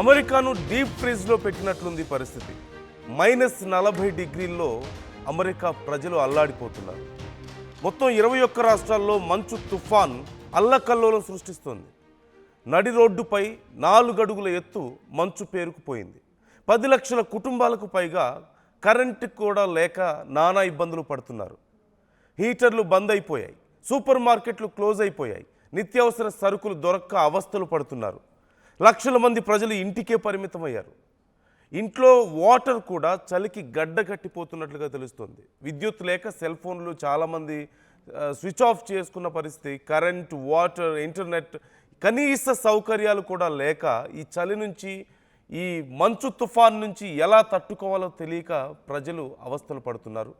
అమెరికాను డీప్ ఫ్రీజ్లో పెట్టినట్లుంది పరిస్థితి. -40 డిగ్రీల్లో అమెరికా ప్రజలు అల్లాడిపోతున్నారు. మొత్తం 21 రాష్ట్రాల్లో మంచు తుఫాన్ అల్లకల్లోలం సృష్టిస్తోంది. నడి రోడ్డుపై 4 అడుగుల ఎత్తు మంచు పేరుకుపోయింది. 10 లక్షల కుటుంబాలకు పైగా కరెంటు కూడా లేక నానా ఇబ్బందులు పడుతున్నారు. హీటర్లు బంద్ అయిపోయాయి, సూపర్ మార్కెట్లు క్లోజ్ అయిపోయాయి, నిత్యావసర సరుకులు దొరక్క అవస్థలు పడుతున్నారు. లక్షల మంది ప్రజలు ఇంటికే పరిమితమయ్యారు. ఇంట్లో వాటర్ కూడా చలికి గడ్డ కట్టిపోతున్నట్లుగా తెలుస్తోంది. విద్యుత్ లేక సెల్ ఫోన్లు చాలామంది స్విచ్ ఆఫ్ చేసుకున్న పరిస్థితి. కరెంట్, వాటర్, ఇంటర్నెట్ కనీస సౌకర్యాలు కూడా లేక ఈ చలి నుంచి, ఈ మంచు తుఫాన్ నుంచి ఎలా తట్టుకోవాలో తెలియక ప్రజలు అవస్థలు పడుతున్నారు.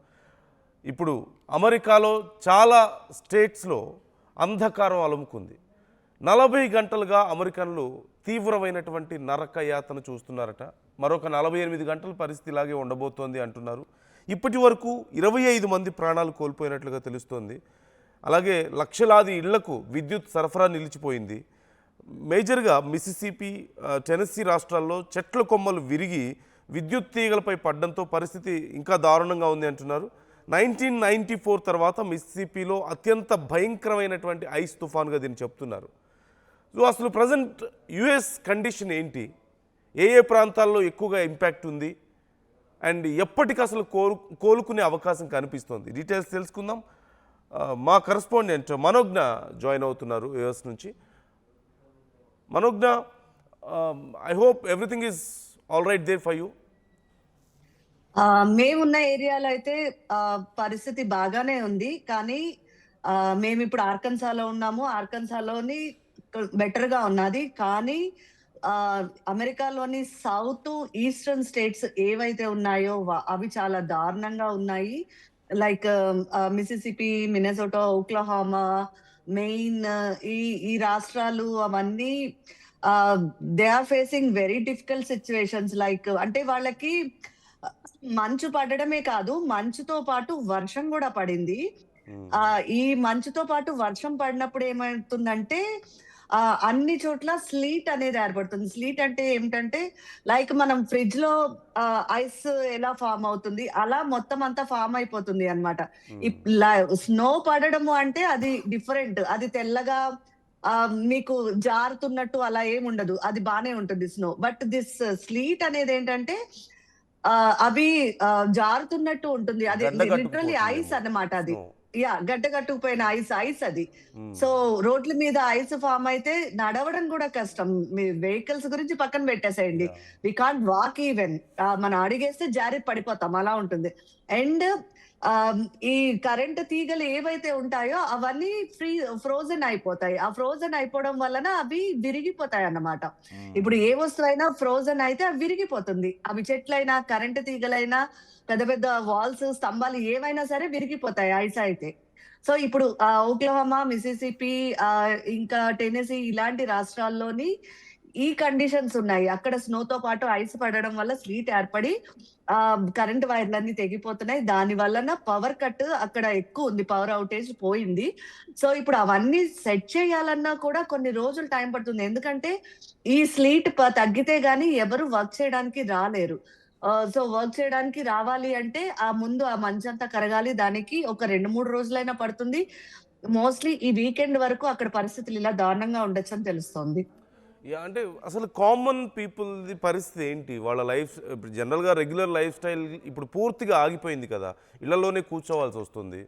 ఇప్పుడు అమెరికాలో చాలా స్టేట్స్లో అంధకారం అలుముకుంది. 40 గంటలుగా అమెరికన్లు తీవ్రమైనటువంటి నరక యాతన చూస్తున్నారట. మరొక 48 గంటల పరిస్థితి ఇలాగే ఉండబోతోంది అంటున్నారు. ఇప్పటి వరకు 25 మంది ప్రాణాలు కోల్పోయినట్లుగా తెలుస్తోంది. అలాగే లక్షలాది ఇళ్లకు విద్యుత్ సరఫరా నిలిచిపోయింది. మేజర్గా మిసిసిపి, టెనెస్సీ రాష్ట్రాల్లో చెట్ల కొమ్మలు విరిగి విద్యుత్ తీగలపై పడడంతో పరిస్థితి ఇంకా దారుణంగా ఉంది అంటున్నారు. 1994 తర్వాత మిసిసిపిలో అత్యంత భయంకరమైనటువంటి ఐస్ తుఫాన్గా దీన్ని చెప్తున్నారు. సో అసలు ప్రజెంట్ యుఎస్ కండిషన్ ఏంటి, ఏ ప్రాంతాల్లో ఎక్కువగా ఇంపాక్ట్ ఉంది అండ్ ఎప్పటికి అసలు కోలుకునే అవకాశం కనిపిస్తోంది? డీటెయిల్స్ తెలుసుకుందాం. మా కరెస్పాండెంట్ మనోజ్ఞ జాయిన్ అవుతున్నారు యుఎస్ నుంచి. Manogna, I hope everything is all right there for you. మేమున్న ఏరియాలో అయితే పరిస్థితి బాగానే ఉంది. కానీ మేము ఇప్పుడు ఆర్కన్సాలో ఉన్నాము. ఆర్కన్సాలోని బెటర్ గా ఉన్నది. కానీ అమెరికాలోని సౌత్ ఈస్టర్న్ స్టేట్స్ ఏవైతే ఉన్నాయో అవి చాలా దారుణంగా ఉన్నాయి. Like Mississippi, Minnesota, Oklahoma, Maine, ఈ రాష్ట్రాలు అవన్నీ they are facing very difficult situations. Like అంటే వాళ్ళకి మంచు పడడమే కాదు, మంచుతో పాటు వర్షం కూడా పడింది. ఈ మంచుతో పాటు వర్షం పడినప్పుడు ఏమవుతుందంటే అన్ని చోట్ల స్లీట్ అనేది ఏర్పడుతుంది. స్లీట్ అంటే ఏమిటంటే లైక్ మనం ఫ్రిడ్జ్ లో ఐస్ ఎలా ఫామ్ అవుతుంది అలా మొత్తం అంతా ఫామ్ అయిపోతుంది అన్నమాట. స్నో పడడము అంటే అది డిఫరెంట్. అది తెల్లగా మీకు జారుతున్నట్టు అలా ఏముండదు, అది బానే ఉంటుంది స్నో. బట్ దిస్ స్లీట్ అనేది ఏంటంటే అవి జారుతున్నట్టు ఉంటుంది. అది లిటరల్లీ ఐస్ అన్నమాట. అది గడ్డ కట్టుకుపోయిన ఐస్ అది. సో రోడ్ల మీద ఐస్ ఫామ్ అయితే నడవడం కూడా కష్టం. మీ వెహికల్స్ గురించి పక్కన పెట్టేసేయండి, వి కాంట్ వాక్ ఈవెన్. మనం అడిగేస్తే జారి పడిపోతాం, అలా ఉంటుంది. అండ్ ఈ కరెంట్ తీగలు ఏవైతే ఉంటాయో అవన్నీ ఫ్రోజన్ అయిపోతాయి. ఆ ఫ్రోజన్ అయిపోవడం వలన అవి విరిగిపోతాయి అన్నమాట. ఇప్పుడు ఏ వస్తువైనా ఫ్రోజన్ అయితే అవి విరిగిపోతుంది. అవి చెట్లైనా, కరెంట్ తీగలైనా, పెద్ద పెద్ద వాల్స్, స్తంభాలు ఏవైనా సరే విరిగిపోతాయి ఐస్ అయితే. సో ఇప్పుడు ఓక్లహోమా, మిసిసిపి, ఇంకా టెనెసీ ఇలాంటి రాష్ట్రాల్లోని ఈ కండిషన్స్ ఉన్నాయి. అక్కడ స్నోతో పాటు ఐస్ పడడం వల్ల స్లీట్ ఏర్పడి కరెంట్ వైర్లన్నీ తెగిపోతున్నాయి. దాని వలన పవర్ కట్ అక్కడ ఎక్కువ ఉంది, పవర్ అవుటేజ్ పోయింది. సో ఇప్పుడు అవన్నీ సెట్ చేయాలన్నా కూడా కొన్ని రోజులు టైం పడుతుంది. ఎందుకంటే ఈ స్లీట్ తగ్గితే గానీ ఎవరు వర్క్ చేయడానికి రాలేరు. సో వర్క్ చేయడానికి రావాలి అంటే ముందు ఆ మంచంతా కరగాలి. దానికి ఒక 2-3 రోజులైనా పడుతుంది. మోస్ట్లీ ఈ వీకెండ్ వరకు అక్కడ పరిస్థితులు ఇలా దారుణంగా ఉండొచ్చని తెలుస్తోంది. అంటే అసలు కామన్ పీపుల్ది పరిస్థితి ఏంటి? వాళ్ళ లైఫ్ ఇప్పుడు జనరల్గా రెగ్యులర్ లైఫ్ స్టైల్ ఇప్పుడు పూర్తిగా ఆగిపోయింది కదా, ఇళ్లలోనే కూర్చోవాల్సి వస్తుంది.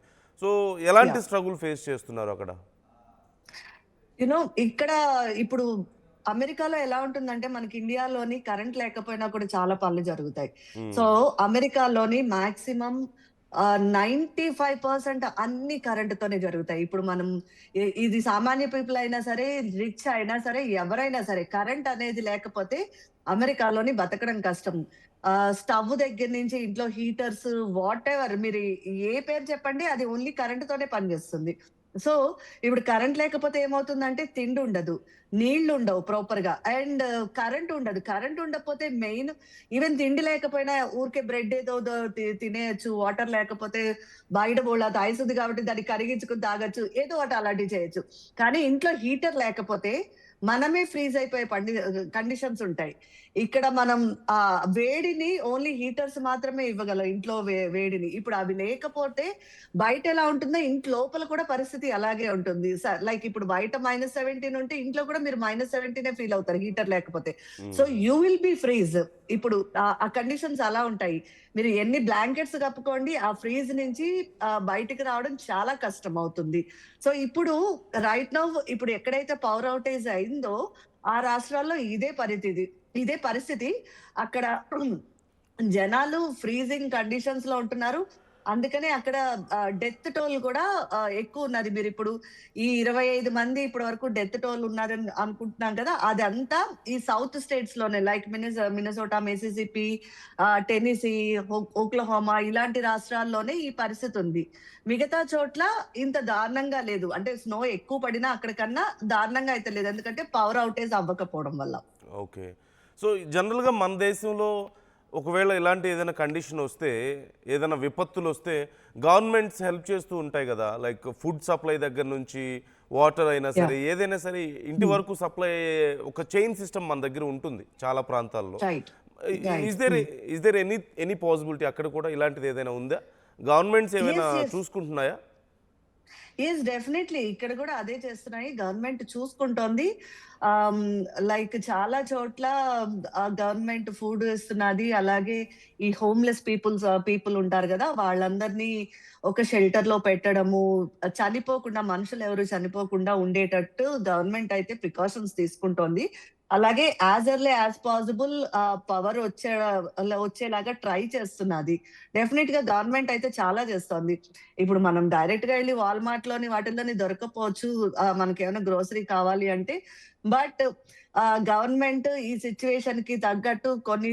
సో ఎలాంటి స్ట్రగుల్ ఫేస్ చేస్తున్నారు అక్కడ? ఇక్కడ ఇప్పుడు అమెరికాలో ఎలా ఉంటుందంటే మనకి ఇండియాలోని కరెంట్ లేకపోయినా కూడా చాలా పనులు జరుగుతాయి. సో అమెరికాలోని మాక్సిమం 95% అన్ని కరెంటుతోనే జరుగుతాయి. ఇప్పుడు మనం ఇది సామాన్య పీపుల్ అయినా సరే, రిచ్ అయినా సరే, ఎవరైనా సరే కరెంట్ అనేది లేకపోతే అమెరికాలోని బతకడం కష్టం. స్టవ్ దగ్గర నుంచి ఇంట్లో హీటర్స్, వాట్ ఎవర్ మీరు ఏ పేరు చెప్పండి, అది ఓన్లీ కరెంటుతోనే పనిచేస్తుంది. సో ఇప్పుడు కరెంట్ లేకపోతే ఏమవుతుందంటే తిండి ఉండదు, నీళ్లు ఉండవు ప్రాపర్ గా, అండ్ కరెంట్ ఉండదు. కరెంట్ ఉండకపోతే మెయిన్ ఈవెన్ తిండి లేకపోయినా ఊరికే బ్రెడ్ ఏదో తినేయచ్చు. వాటర్ లేకపోతే బయట బోళ్ళ ఐసుది కాబట్టి దాన్ని కరిగించుకుని తాగొచ్చు, ఏదో ఒకటి అలాంటివి చేయొచ్చు. కానీ ఇంట్లో హీటర్ లేకపోతే మనమే ఫ్రీజ్ అయిపోయే కండిషన్స్ ఉంటాయి. ఇక్కడ మనం వేడిని ఓన్లీ హీటర్స్ మాత్రమే ఇవ్వగలం ఇంట్లో వేడిని. ఇప్పుడు అవి లేకపోతే బయట ఎలా ఉంటుందో ఇంటి లోపల కూడా పరిస్థితి అలాగే ఉంటుంది. లైక్ ఇప్పుడు బయట -17 ఉంటే ఇంట్లో కూడా మీరు -17 ఫీల్ అవుతారు హీటర్ లేకపోతే. సో హ్మ్. You will be freeze. ఇప్పుడు ఆ కండిషన్స్ అలా ఉంటాయి. మీరు ఎన్ని బ్లాంకెట్స్ కప్పుకోండి, ఆ ఫ్రీజ్ నుంచి బయటికి రావడం చాలా కష్టం అవుతుంది. సో ఇప్పుడు రైట్ నౌ ఇప్పుడు ఎక్కడైతే పవర్ ఔటేజ్ అయిందో ఆ రాష్ట్రాల్లో ఇదే పరిస్థితి. అక్కడ జనాలు ఫ్రీజింగ్ కండిషన్స్ లో ఉంటున్నారు. అందుకనే అక్కడ డెత్ టోల్ కూడా ఎక్కువున్నది. మీరిప్పుడు ఈ 25 మంది ఇప్పటి వరకు డెత్ టోల్ ఉన్నారని అనుకుంటున్నాం కదా! అదంతా ఈ సౌత్ స్టేట్స్ లోనే లైక్ మినసోటా, మిసిసిపి, టెన్నెసీ, ఓక్లహోమా ఇలాంటి రాష్ట్రాల్లోనే ఈ పరిస్థితి ఉంది. మిగతా చోట్ల ఇంత దారుణంగా లేదు. అంటే స్నో ఎక్కువ పడినా అక్కడికన్నా దారుణంగా అయితే లేదు. ఎందుకంటే పవర్ ఔటేజ్ అవ్వకపోవడం వల్ల. ఓకే. సో, జనరల్‌గా మన దేశంలో ఒకవేళ ఇలాంటి ఏదైనా కండిషన్ వస్తే, ఏదైనా విపత్తులొస్తే గవర్నమెంట్స్ హెల్ప్ చేస్తూ ఉంటాయి గదా! లైక్ ఫుడ్ సప్లై దగ్గర నుంచి, వాటర్ అయినా సరే, యాహ్! ఏదైనా సరే ఇంటి హ్మ్. వరకు సప్లై అయ్యే ఒక చైన్ సిస్టమ్ మన దగ్గర ఉంటుంది చాలా ప్రాంతాల్లో. Right. Right. Is there is there any possibility అక్కడ కూడా ఇలాంటిది ఏదైనా ఉందా? గవర్నమెంట్స్ ఏమైనా యెస్. యెస్. చూసుకుంటున్నాయా? డెఫినైట్‌లీ. ఇక్కడ గూడా అదే చేస్తున్నాయి. గవర్నమెంట్ చూసుకుంటోంది. ఆహ్, లైక్ చాలా చోట్ల గవర్నమెంట్ ఫుడ్ ఇస్తున్నది. అలాగే ఈ హోమ్‌లెస్ పీపుల్ ఉంటారు గదా! వాళ్ళందరినీ ఒక షెల్టర్‌లో పెట్టడము, మనుషులెవరు చనిపోకుండా ఉండేటట్టు గవర్నమెంట్ అయితే ప్రికాషన్స్ తీసుకుంటోంది. అలాగే as early as possible power వచ్చేలాగా ట్రై చేస్తున్నది. డెఫినిట్‌గా గవర్నమెంట్ అయితే చాలా చేస్తోంది. ఇప్పుడు మనం డైరెక్ట్‌గా ఎళ్లి వాల్‌మార్ట్‌లోని వాటిల్లోని దొరక్కపోవచ్చు. మనకేమైనా గ్రోసరీ కావాలి అంటే. బట్ గవర్నమెంట్ ఈ సిట్యుయేషన్‌కి తగ్గట్టు కొన్ని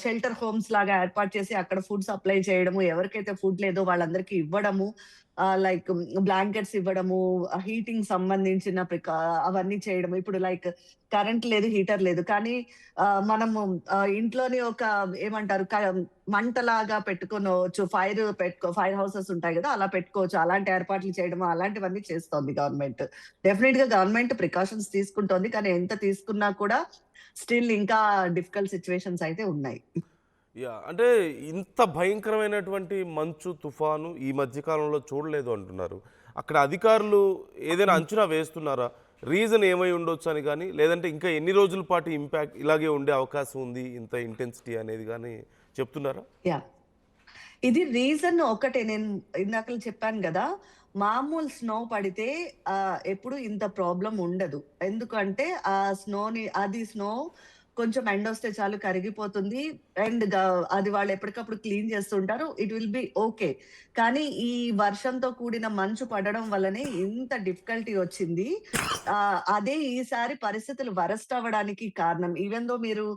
షెల్టర్ హోమ్స్ లాగా ఏర్పాటు చేసి అక్కడ ఫుడ్ సప్లై చేయడము, ఎవరికైతే ఫుడ్ లేదో వాళ్ళందరికీ ఇవ్వడము. లైక్ బ్లాంకెట్స్ ఇవ్వడము, హీటింగ్ సంబంధించిన అవన్నీ చేయడము. ఇప్పుడు లైక్ కరెంట్ లేదు, హీటర్ లేదు. కానీ మనము ఇంట్లోని ఒక ఏమంటారు మంటలాగా పెట్టుకోనవచ్చు. ఫైర్ హౌసెస్ ఉంటాయి గదా! అలా పెట్టుకోవచ్చు. అలాంటి ఏర్పాట్లు చేయడము, అలాంటివన్నీ చేస్తోంది గవర్నమెంట్. డెఫినిట్‌గా గవర్నమెంట్ ప్రికాషన్స్ తీసుకుంటోంది. కానీ ఎంత తీసుకున్నా కూడా స్టిల్ ఇంకా డిఫికల్ట్ సిట్యుయేషన్స్ అయితే ఉన్నాయి. యాహ్! అంటే ఇంత భయంకరమైనటువంటి మంచు, తుఫాను ఈ మధ్య కాలంలో చూడలేదు అంటున్నారు. అక్కడ అధికారులు ఏదైనా అంచనా వేస్తున్నారా? రీజన్ ఏమై ఉండొచ్చు అని గాని, లేదంటే ఇంకా ఎన్ని రోజుల పాటు ఇంపాక్ట్ ఇలాగే ఉండే అవకాశం ఉంది, ఇంత ఇంటెన్సిటీ అనేది గాని చెప్తున్నారా? యాహ్! ఇది రీజన్ ఒకటే. నేను ఇందాకల చెప్పాను గదా! మామూలు స్నో పడితే ఎప్పుడు ఇంత ప్రాబ్లమ్ ఉండదు. ఎందుకంటే స్నో కొంచెం ఎండొస్తే చాలు కరిగిపోతుంది. అండ్ అది వాళ్ళు ఎప్పటికప్పుడు క్లీన్ చేస్తుంటారు. It will be okay. కానీ ఈ వర్షంతో కూడిన మంచు పడడం వల్లనే ఇంత డిఫికల్టీ వచ్చింది. అదే ఈసారి పరిస్థితులు వరస్ట్ అవ్వడానికి కారణం. ఈవెన్ దో మీరు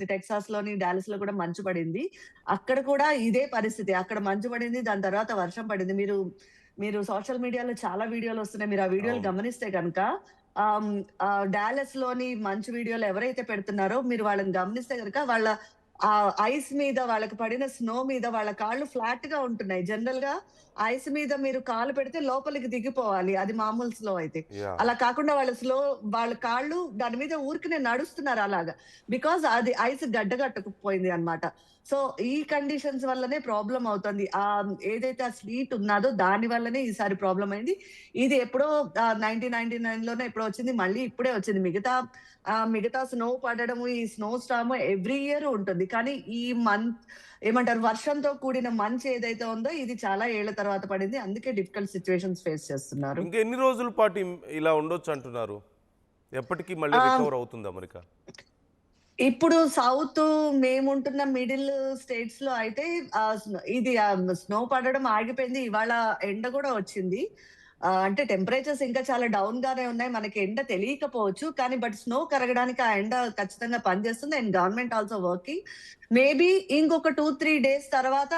టెక్సాస్‌లోని డాలస్‌లో కూడా మంచు పడింది. అక్కడ కూడా ఇదే పరిస్థితి. అక్కడ మంచు పడింది. దాని తర్వాత వర్షం పడింది. మీరు సోషల్ మీడియాలో చాలా వీడియోలొస్తున్నాయి. మీరు ఆ వీడియోలు అవును. గమనిస్తే గనక డాలస్‌లోని మంచు వీడియోలు ఎవరైతే పెడుతున్నారో మీరు వాళ్ళని గమనిస్తే గనక వాళ్ళ ఐస్ మీద వాళ్ళకి పడిన స్నో మీద వాళ్ళ కాళ్ళు ఫ్లాట్‌గా ఉంటున్నాయి. జనరల్‌గా ఐస్ మీద మీరు కాలు పెడితే లోపలికి దిగిపోవాలి. అది మామూలు స్నో అయితే. యాహ్! అలా కాకుండా వాళ్ళ కాళ్ళు దాని మీద ఊరికనే నడుస్తున్నారు అలాగా. బికాజ్ అది ఐస్ గడ్డగట్టుకుపోయింది అన్నమాట. సో, ఈ కండిషన్స్ వల్లనే ప్రాబ్లమ్ అవుతుంది. ఏదైతే ఆ స్లీట్ ఉన్నాదో దాని వల్లనే ఈసారి ప్రాబ్లమ్ అయింది. ఇది ఎప్పుడో 1999లోనో ఎప్పుడో వచ్చింది. మళ్ళీ ఇప్పుడే వచ్చింది. మిగతా స్నో పడడము, ఈ స్నో స్టార్మ్ ఎవ్రీ ఇయర్ ఉంటుంది. కానీ ఈ ఏమంటారు వర్షంతో కూడిన మంచు ఏదైతే ఉందో ఇది చాలా ఏళ్ల తర్వాత పడింది. అందుకే డిఫికల్ట్ సిట్యుయేషన్స్ ఫేస్ చేస్తున్నారు. ఇంకా ఎన్ని రోజుల పాటు ఇలా ఉండొచ్చు అంటున్నారు? ఎప్పటికి మళ్ళీ ఆహ్, రికవర్ అవుతుందా అమెరికా? ఇప్పుడు మేముంటున్న మిడిల్ స్టేట్స్‌లో అయితే ఇది స్నో పడడం ఆగిపోయింది. ఇవాళ ఎండ గూడా వచ్చింది. అంటే టెంపరేచర్స్ ఇంకా చాలా డౌన్ గానే ఉన్నాయి. మనకి ఎండ తెలియకపోవచ్చు. కానీ స్నో కరగడానికి ఆ ఎండ ఖచ్చితంగా పనిచేస్తుంది. And government also working. Maybe ఇంకొక 2, 3 డేస్ తర్వాత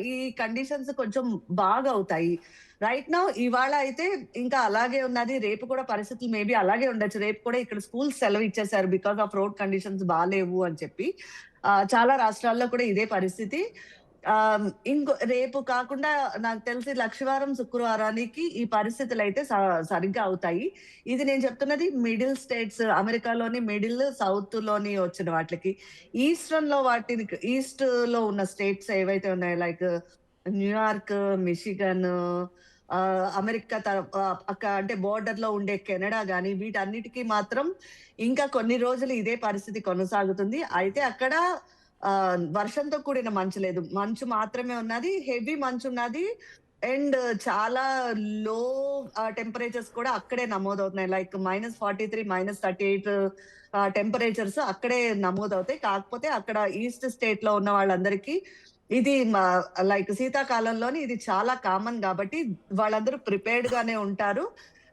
ఈ కండిషన్స్ కొంచెం బాగవుతాయి. రైట్ నౌ ఇవాళ అయితే ఇంకా అలాగే ఉన్నది. రేపు కూడా పరిస్థితులు మేబీ అలాగే ఉండొచ్చు. రేపు కూడా ఇక్కడ స్కూల్స్ సెలవు ఇచ్చేసారు. బికాస్ ఆఫ్ రోడ్ కండిషన్స్ బాలేవు అని చెప్పి. చాలా రాష్ట్రాల్లో కూడా ఇదే పరిస్థితి. ఇంకో రేపు కాకుండా నాకు తెలిసి లక్షవారం, శుక్రవారానికి ఈ పరిస్థితులైతే సరిగ్గా అవుతాయి. ఇది నేను చెప్తున్నది మిడిల్ స్టేట్స్ అమెరికాలోని మిడిల్, సౌత్‌లోని వచ్చిన వాటిలకి. ఈస్ట్‌లో ఉన్న స్టేట్స్ ఏవైతే ఉన్నాయో లైక్ న్యూయార్క్, మిషిగన్, అమెరికా అంటే బోర్డర్‌లో ఉండే కెనడా గాని వీటన్నిటికి మాత్రం ఇంకా కొన్ని రోజులు ఇదే పరిస్థితి కొనసాగుతుంది. అయితే అక్కడ వర్షంతో కూడిన మంచు లేదు. మంచు మాత్రమే ఉన్నది. హెవీ మంచున్నది. అండ్ చాలా లో టెంపరేచర్స్ కూడా అక్కడే నమోదవుతున్నాయి. లైక్ -43, -38 టెంపరేచర్స్ అక్కడే నమోదవుతాయి. కాకపోతే అక్కడ ఈస్ట్ స్టేట్‌లో ఉన్న వాళ్ళందరికీ ఇది లైక్ శీతాకాలంలోని ఇది చాలా కామన్ గాబట్టి వాళ్ళందరూ ప్రిపేర్డ్ గానే ఉంటారు.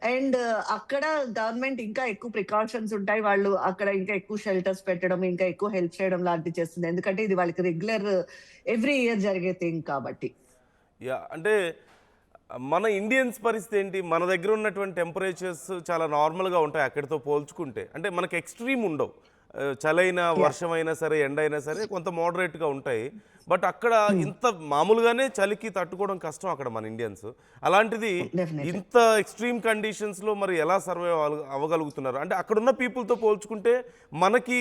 అండ్ అక్కడ గవర్నమెంట్ ఇంకా ఎక్కువ ప్రికాషన్స్ ఉంటాయి. వాళ్ళు అక్కడ ఇంకా ఎక్కువ షెల్టర్స్ పెట్టడం, ఇంకా ఎక్కువ హెల్ప్ చేయడం లాంటివి చేస్తుంది. ఎందుకంటే ఇది వాళ్ళకి రెగ్యులర్ ఎవ్రీ ఇయర్ జరిగే థింగ్ కాబట్టి. అంటే మన ఇండియన్స్ పరిస్థితి ఏంటి? మన దగ్గర ఉన్నటువంటి టెంపరేచర్స్ చాలా నార్మల్‌గా ఉంటాయి అక్కడితో పోల్చుకుంటే. అంటే మనకి ఎక్స్‌ట్రీమ్ ఉండవు. చలైనా, యాహ్! వర్షమైనా సరే, ఎండైనా సరే కొంత మోడరేట్‌గా ఉంటాయి. బట్ అక్కడ హ్మ్. ఇంత మామూలుగానే చలికి తట్టుకోవడం కష్టం అక్కడ మన ఇండియన్స్. అలాంటిది డెఫినెట్‌లీ. ఇంత ఎక్స్‌ట్రీమ్ కండిషన్స్‌లో మరి ఎలా సర్వైవ్ అవ్వగలుగుతున్నారు? అంటే అక్కడున్న పీపుల్‌తో పోల్చుకుంటే మనకి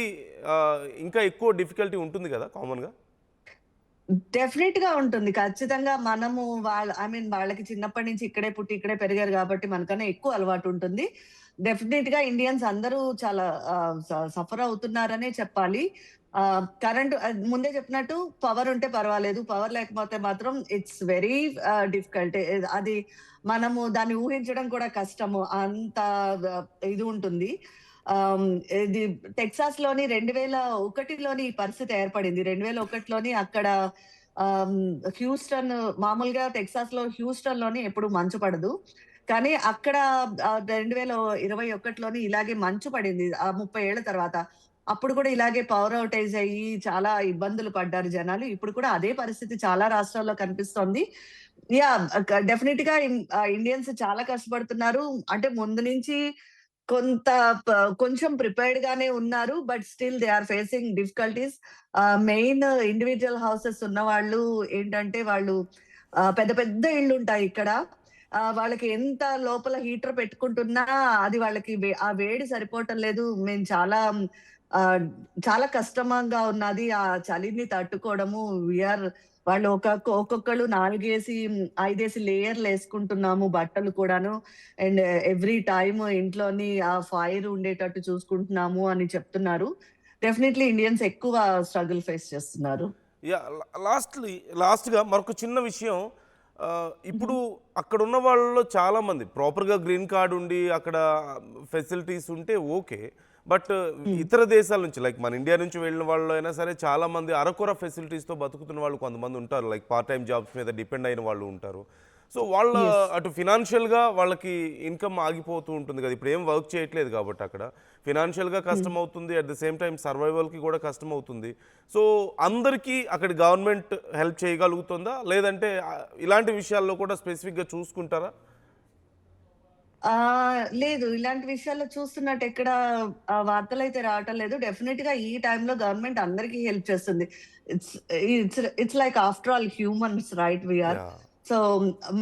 ఇంకా ఎక్కువ డిఫికల్టీ ఉంటుంది కదా కామన్‌గా? డెఫినిట్‌గా ఉంటుంది. ఖచ్చితంగా మనము వాళ్ళకి చిన్నప్పటి నుంచి ఇక్కడే పుట్టి, ఇక్కడే పెరిగారు గాబట్టి మనకన్నా ఎక్కువ అలవాటుంటుంది. డెఫినిట్‌గా ఇండియన్స్ అందరూ చాలా సఫర్ అవుతున్నారనే చెప్పాలి. ముందే చెప్పినట్టు పవర్ ఉంటే పర్వాలేదు. పవర్ లేకపోతే మాత్రం ఇట్స్ వెరీ డిఫికల్ట్. అది మనము దాన్ని ఊహించడం కూడా కష్టము. అంత ఇది ఉంటుంది. ఆహ్, ఇది టెక్సాస్‌లోని 2001లోని ఈ పరిస్థితి ఏర్పడింది. 2001లోని అక్కడ ఆహ్, హ్యూస్టన్ మామూలుగా టెక్సాస్‌లో హ్యూస్టన్‌లోని ఎప్పుడు మంచు పడదు. కానీ అక్కడ 2021లోని ఇలాగే మంచు పడింది. 30 ఏళ్ల తర్వాత. అప్పుడు కూడా ఇలాగే పవర్ ఔటేజ్ అయ్యి చాలా ఇబ్బందులు పడ్డారు జనాలు. ఇప్పుడు కూడా అదే పరిస్థితి చాలా రాష్ట్రాల్లో కనిపిస్తోంది. యాహ్! డెఫినిట్‌గా ఇండియన్స్ చాలా కష్టపడుతున్నారు. అంటే ముందు నుంచి కొంత ప కొంచెం ప్రిపేర్డ్ గానే ఉన్నారు. But still they are facing difficulties. Main individual houses ఉన్నవాళ్ళు ఏంటంటే వాళ్ళు పెద్ద పెద్ద ఇళ్ళుంటాయి ఇక్కడ. వాళ్ళకి ఎంత లోపల హీటర్ పెట్టుకుంటున్నా అది వాళ్ళకి ఆ వేడి సరిపోవటం లేదు. మేము ఆహ్, చాలా కష్టంగా ఉన్నది. ఆ చలిని తట్టుకోవడము. వాళ్ళు ఒక్కొక్కళ్ళు 4 5 లేయర్‌లేసుకుంటున్నాము బట్టలు కూడాను. అండ్ ఎవ్రీ టైమ్ ఇంట్లోని ఆ ఫైర్ ఉండేటట్టు చూసుకుంటున్నాము అని చెప్తున్నారు. డెఫినైట్‌లీ ఇండియన్స్ ఎక్కువ స్ట్రగుల్ ఫేస్ చేస్తున్నారు. యాహ్! లాస్ట్‌గా మరొక చిన్న విషయం. హుహు. ఇప్పుడు అక్కడున్న వాళ్ళలో చాలామంది ప్రాపర్‌గా గ్రీన్ కార్డ్ ఉండి అక్కడ ఫెసిలిటీస్ ఉంటే ఓకే. బట్ హ్మ్. ఇతర దేశాల నుంచి లైక్ మన ఇండియా నుంచి వెళ్ళిన వాళ్ళు అయినా సరే చాలామంది అరకొర ఫెసిలిటీస్‌తో బతుకుతున్న వాళ్ళు కొంతమంది ఉంటారు. లైక్ పార్ట్ టైమ్ జాబ్స్ మీద డిపెండ్ అయిన వాళ్ళు ఉంటారు. సో, వాళ్ళ యెస్. అటు ఫినాన్షియల్‌గా వాళ్ళకి ఇన్‌కమ్ ఆగిపోతూ ఉంటుంది కదా! ఇప్పుడు ఏం వర్క్ చేయట్లేదు కాబట్టి అక్కడ. ఫినాన్షియల్‌గా హ్మ్. కష్టమవుతుంది. అట్ ద సేమ్ టైమ్ సర్వైవల్‌కి కూడా కష్టమవుతుంది. సో, అందరికీ అక్కడ గవర్నమెంట్ హెల్ప్ చేయగలుగుతుందా? లేదంటే ఇలాంటి విషయాల్లో కూడా స్పెసిఫిక్‌గా చూసుకుంటారా? లేదు. ఇలాంటి విషయాల్లో చూస్తున్నట్టు ఎక్కడ వార్తలైతే రావటం లేదు. డెఫినిట్‌గా ఈ టైంలో గవర్నమెంట్ అందరికీ హెల్ప్ చేస్తుంది. It's it's like after all humans right we are. Yeah! So,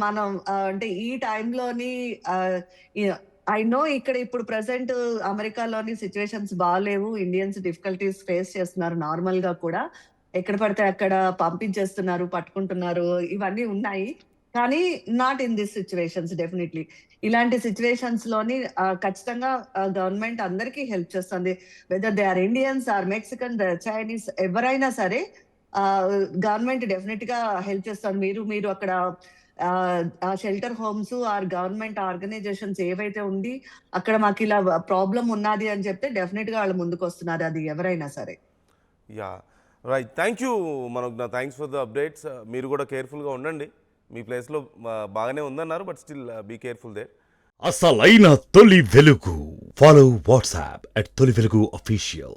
మనం అంటే ఈ టైంలోని ఆహ్, య ఐ నో ఇక్కడ ఇప్పుడు ప్రెజెంట్ అమెరికాలోని సిట్యుయేషన్స్ బాలేవు. ఇండియన్స్ డిఫికల్టీస్ ఫేస్ చేస్తున్నారు నార్మల్‌గా కూడా. ఎక్కడ పడితే అక్కడ పంపించేస్తున్నారు, పట్టుకుంటున్నారు. ఇవన్నీ ఉన్నాయి. కానీ నాట్ ఇన్ థిస్ సిట్యుయేషన్స్ డెఫినైట్‌లీ. ఇలాంటి సిట్యుయేషన్స్‌లోని ఖచ్చితంగా గవర్నమెంట్ అందరికీ హెల్ప్ చేస్తుంది. Whether they are Indians or Mexican, Chinese ఎవరైనా సరే ఆహ్, గవర్నమెంట్ డెఫినిట్‌గా హెల్ప్ చేస్తుంది. మీరు అక్కడ ఆ shelter homes or government organisations ఏవైతే ఉండి అక్కడ మాకిలా ప్రాబ్లమ్ ఉన్నది అని చెప్తే డెఫినిట్‌గా వాళ్ళు ముందుకొస్తున్నారు. అది ఎవరైనా సరే. Yeah! Right. Thank you Manogna. Thanks for the updates. మీరు కూడా కేర్‌ఫుల్‌గా ఉండండి. మీ ప్లేస్‌లో బాగానే ఉందన్నారు. But still be careful there. అసలైన తొలి వెలుగు. ఫాలో వాట్సాప్ @తొలి వెలుగు అఫీషియల్.